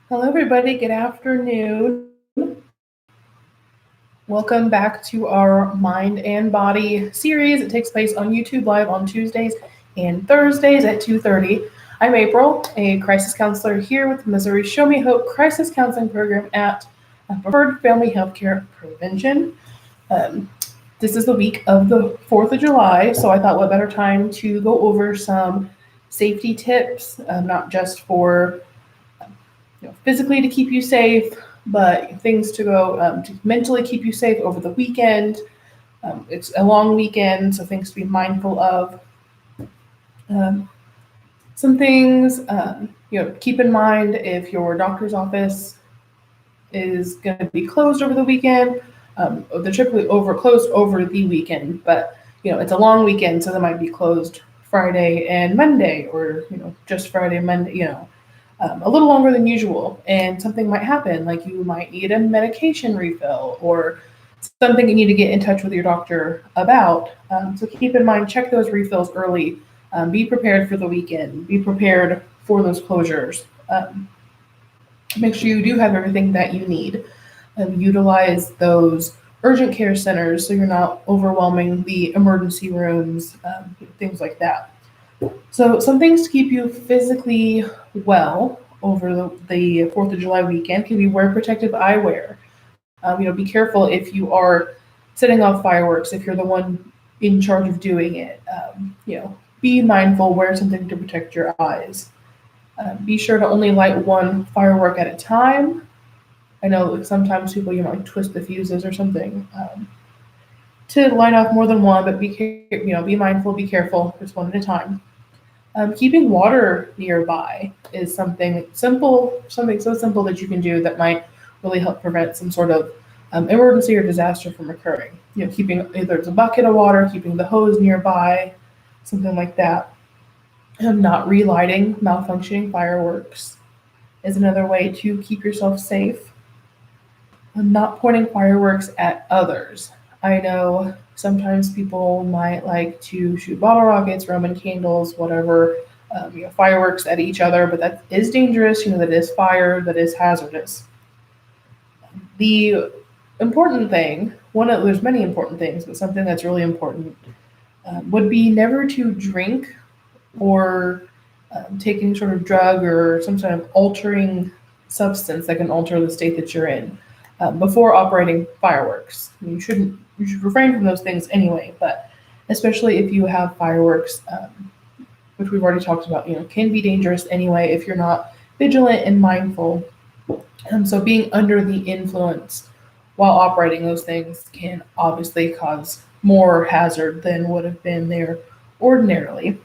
Hello, everybody. Good afternoon. Welcome back to our Mind and Body series. It takes place on YouTube Live on Tuesdays and Thursdays at 2:30. I'm April, a crisis counselor here with the Missouri Show Me Hope Crisis Counseling Program at Preferred Family Healthcare Prevention. Um, this is the week of the 4th of July, so I thought what better time to go over some safety tips, not just for physically to keep you safe, but things to go to mentally keep you safe over the weekend. It's a long weekend, so things to be mindful of. Um, some things, keep in mind if your doctor's office is going to be closed over the weekend. They're typically closed over the weekend, but it's a long weekend, so they might be closed Friday and Monday, or just Friday and Monday. A little longer than usual, and something might happen, like you might need a medication refill or something you need to get in touch with your doctor about. So keep in mind, check those refills early. Be prepared for the weekend. Be prepared for those closures. Make sure you do have everything that you need. Utilize those urgent care centers so you're not overwhelming the emergency rooms, things like that. So some things to keep you physically well over the 4th of July weekend can be wear protective eyewear. Be careful if you are setting off fireworks, if you're the one in charge of doing it. Be mindful, wear something to protect your eyes. Be sure to only light one firework at a time. I know sometimes people, might twist the fuses or something to light off more than one, but be mindful, be careful, just one at a time. Keeping water nearby is something so simple that you can do that might really help prevent some sort of emergency or disaster from occurring. Keeping either it's a bucket of water, keeping the hose nearby, something like that. Not relighting malfunctioning fireworks is another way to keep yourself safe. Not pointing fireworks at others. I know sometimes people might like to shoot bottle rockets, Roman candles, whatever, fireworks at each other, but that is dangerous. That is fire, that is hazardous. The important thing, there's many important things, but something that's really important would be never to drink or take any sort of drug or some sort of altering substance that can alter the state that you're in before operating fireworks. You should refrain from those things anyway, but especially if you have fireworks, which we've already talked about, can be dangerous anyway if you're not vigilant and mindful. So being under the influence while operating those things can obviously cause more hazard than would have been there ordinarily.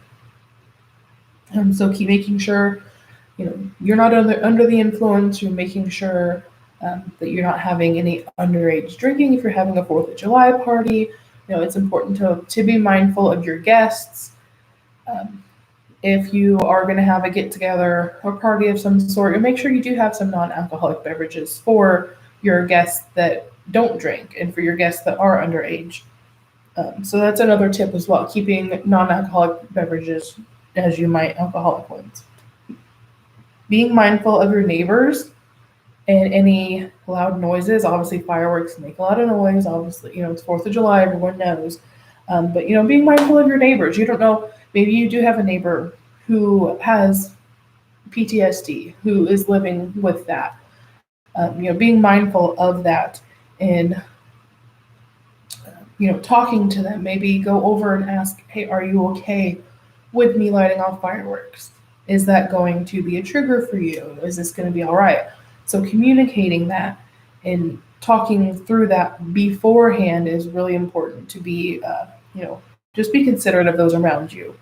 So keep making sure you're not under the influence. You're making sure that you're not having any underage drinking. If you're having a 4th of July party, it's important to be mindful of your guests. If you are going to have a get-together or party of some sort, and make sure you do have some non-alcoholic beverages for your guests that don't drink and for your guests that are underage. So that's another tip as well, keeping non-alcoholic beverages as you might alcoholic ones. Being mindful of your neighbors and any loud noises. Obviously, fireworks make a lot of noise. Obviously, it's 4th of July, everyone knows. But, being mindful of your neighbors. You don't know, maybe you do have a neighbor who has PTSD, who is living with that. Being mindful of that and, talking to them. Maybe go over and ask, hey, are you okay with me lighting off fireworks? Is that going to be a trigger for you? Is this going to be all right? So communicating that and talking through that beforehand is really important to be, just be considerate of those around you.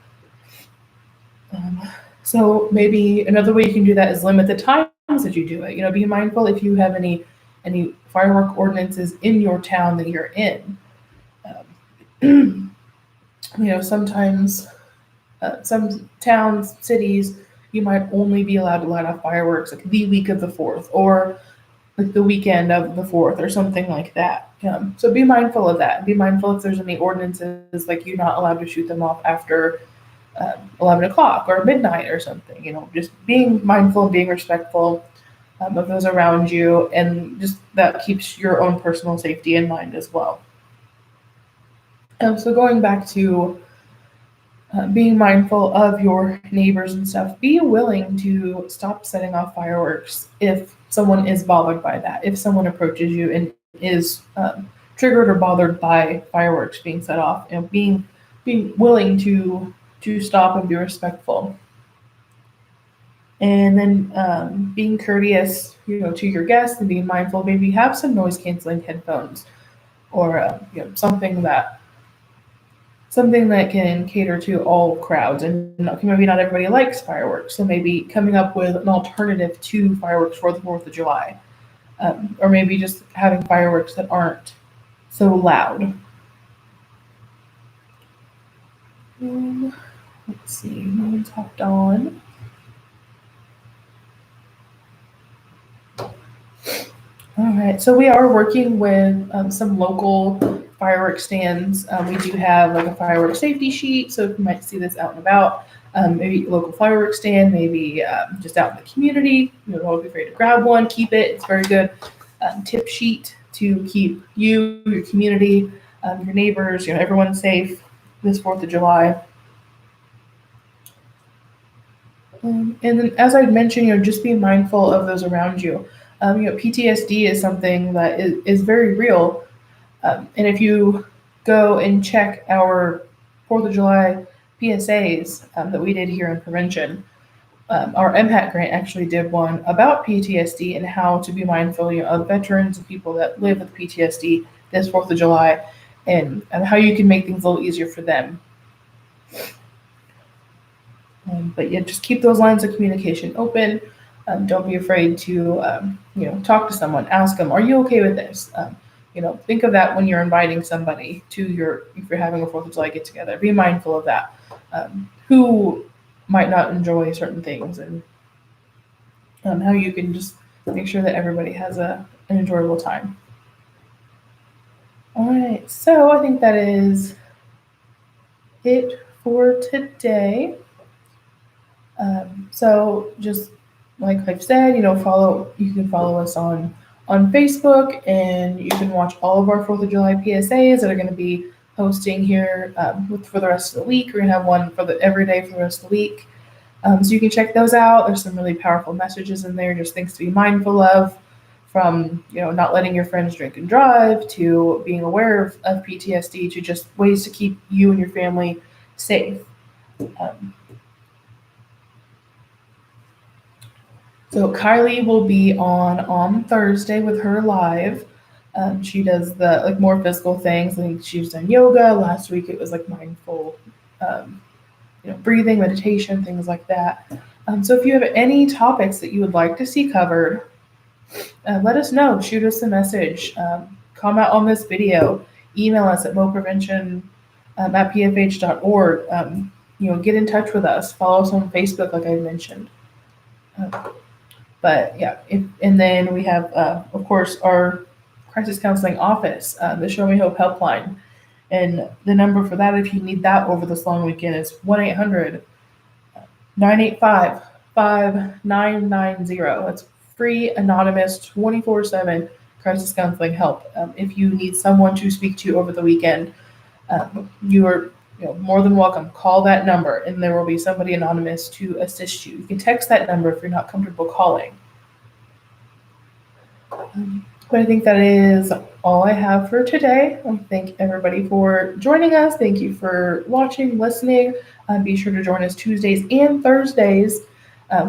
So maybe another way you can do that is limit the times that you do it. Be mindful if you have any firework ordinances in your town that you're in. Sometimes some towns, cities, you might only be allowed to light off fireworks like the week of the 4th or like the weekend of the 4th or something like that. So be mindful of that. Be mindful if there's any ordinances like you're not allowed to shoot them off after 11 o'clock or midnight or something. Just being mindful and being respectful of those around you, and just that keeps your own personal safety in mind as well. So going back to being mindful of your neighbors and stuff, be willing to stop setting off fireworks if someone is bothered by that. If someone approaches you and is triggered or bothered by fireworks being set off, being willing to stop and be respectful. And then being courteous, to your guests and being mindful. Maybe have some noise canceling headphones or something that can cater to all crowds. And maybe not everybody likes fireworks, so maybe coming up with an alternative to fireworks for the 4th of July, or maybe just having fireworks that aren't so loud. Let's see, no one's hopped on. All right, so we are working with some local fireworks stands. We do have like a fireworks safety sheet, so you might see this out and about. Maybe a local fireworks stand, maybe just out in the community. Don't be afraid to grab one, keep it. It's very good tip sheet to keep you, your community, your neighbors, everyone safe this 4th of July. And then, as I mentioned, just be mindful of those around you. PTSD is something that is very real. And if you go and check our 4th of July PSAs that we did here in prevention, our MHAT grant actually did one about PTSD and how to be mindful of veterans and people that live with PTSD this 4th of July, and how you can make things a little easier for them. But yeah, just keep those lines of communication open. Don't be afraid to, talk to someone. Ask them, "Are you okay with this?" Think of that when you're inviting somebody to if you're having a 4th of July get together. Be mindful of that. Who might not enjoy certain things, and how you can just make sure that everybody has an enjoyable time. All right, so I think that is it for today. So just like I've said, you can follow us on Facebook, and you can watch all of our 4th of July PSAs that are going to be posting here for the rest of the week. We're going to have one every day for the rest of the week. So you can check those out. There's some really powerful messages in there, just things to be mindful of, from not letting your friends drink and drive, to being aware of PTSD, to just ways to keep you and your family safe. So Kylie will be on Thursday with her live. She does the more physical things. I think she's done yoga. Last week it was mindful, breathing, meditation, things like that. So if you have any topics that you would like to see covered, let us know. Shoot us a message. Comment on this video. Email us at moprevention@pfh.org. Get in touch with us. Follow us on Facebook, like I mentioned. But yeah, and then we have, of course, our crisis counseling office, the Show Me Hope Helpline. And the number for that, if you need that over this long weekend, is 1-800-985-5990. That's free, anonymous, 24/7 crisis counseling help. If you need someone to speak to over the weekend, you are more than welcome. Call that number, and there will be somebody anonymous to assist you. You can text that number if you're not comfortable calling. But I think that is all I have for today. I thank everybody for joining us. Thank you for watching, listening. Be sure to join us Tuesdays and Thursdays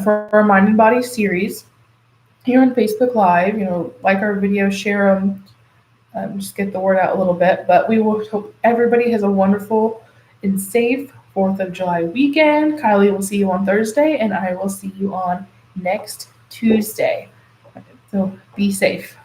for our Mind and Body series here on Facebook Live. Like our videos, share them, just get the word out a little bit. But we will hope everybody has a wonderful and safe 4th of July weekend. Kylie will see you on Thursday, and I will see you on next Tuesday. So be safe.